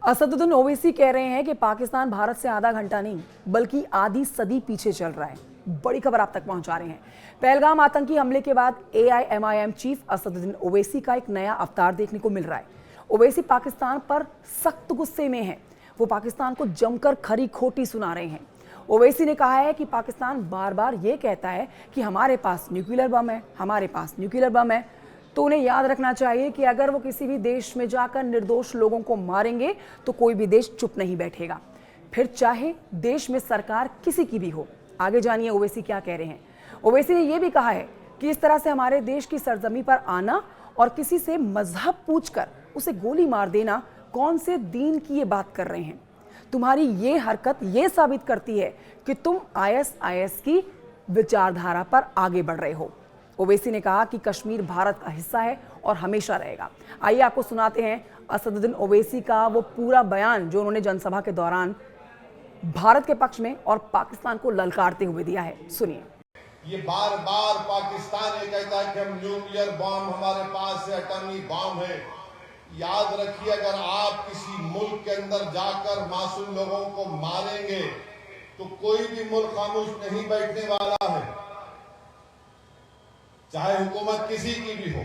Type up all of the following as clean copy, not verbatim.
असदुद्दीन ओवैसी कह रहे हैं कि पाकिस्तान भारत से आधा घंटा नहीं बल्कि आधी सदी पीछे चल रहा है। बड़ी खबर आप तक पहुंचा रहे हैं। पहलगाम आतंकी हमले के बाद AIMIM चीफ असदुद्दीन ओवैसी का एक नया अवतार देखने को मिल रहा है। ओवैसी पाकिस्तान पर सख्त गुस्से में हैं। वो पाकिस्तान को जमकर खरी खोटी सुना रहे हैं। ओवैसी ने कहा है कि पाकिस्तान बार बार ये कहता है कि हमारे पास न्यूक्लियर बम है, हमारे पास न्यूक्लियर बम है, तो उन्हें याद रखना चाहिए कि अगर वो किसी भी देश में जाकर निर्दोष लोगों को मारेंगे तो कोई भी देश चुप नहीं बैठेगा, फिर चाहे देश में सरकार किसी की भी हो। आगे जानिए ओवैसी क्या कह रहे हैं। ओवैसी ने यह भी कहा है कि इस तरह से हमारे देश की सरजमी पर आना और किसी से मजहब पूछकर उसे गोली मार देना, कौन से दीन की ये बात कर रहे हैं। तुम्हारी ये हरकत ये साबित करती है कि तुम ISIS की विचारधारा पर आगे बढ़ रहे हो। ओवैसी ने कहा कि कश्मीर भारत का हिस्सा है और हमेशा रहेगा। आइए आपको सुनाते हैं असदुद्दीन ओवैसी का वो पूरा बयान जो उन्होंने जनसभा के दौरान भारत के पक्ष में और पाकिस्तान को ललकारते हुए दिया है। सुनिए। ये बार बार पाकिस्तान ये कहता है कि हम न्यूक्लियर बॉम्ब हमारे पास है, एटॉमिक बॉम्ब है। याद रखिए, अगर आप किसी मुल्क के अंदर जाकर मासूम लोगों को मारेंगे तो कोई भी मुल्क खामोश नहीं बैठने वाला है, चाहे हुकूमत किसी की भी हो।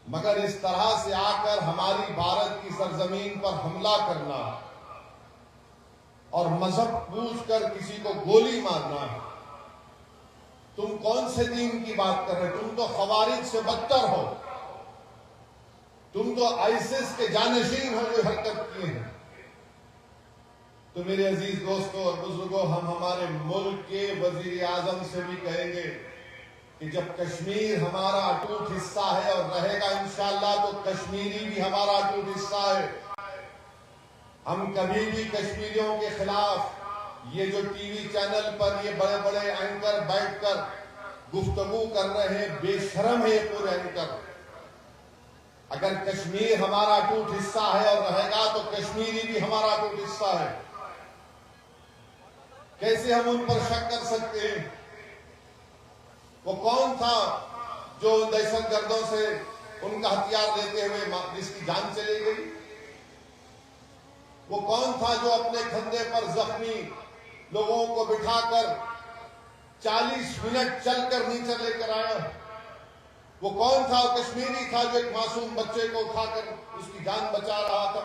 मगर इस तरह से आकर हमारी भारत की सरजमीन पर हमला करना और मजहब पूछकर किसी को गोली मारना, तुम कौन से दीन की बात कर रहे हो? तुम तो खवारिज से बदतर हो, तुम तो ISIS के जानशीन हो जो हरकत किए हैं। तो मेरे अजीज दोस्तों और बुजुर्गों, हम हमारे मुल्क के वजीर आजम से भी कहेंगे कि जब कश्मीर हमारा अटूट हिस्सा है और रहेगा इंशाअल्लाह, तो कश्मीरी भी हमारा अटूट हिस्सा है। हम कभी भी कश्मीरियों के खिलाफ ये जो टीवी चैनल पर ये बड़े बड़े एंकर बैठकर गुफ्तगू कर रहे हैं, बेशरम है ये पूरे एंकर। अगर कश्मीर हमारा अटूट हिस्सा है और रहेगा तो कश्मीरी भी हमारा अटूट हिस्सा है। कैसे हम उन पर शक कर सकते हैं? वो कौन था जो दहशतगर्दों से उनका हथियार लेते हुए जिसकी जान चली गई? वो कौन था जो अपने कंधे पर जख्मी लोगों को बिठाकर 40 मिनट चलकर नीचे लेकर आया? वो कौन था? वो कश्मीरी था जो एक मासूम बच्चे को उठाकर उसकी जान बचा रहा था।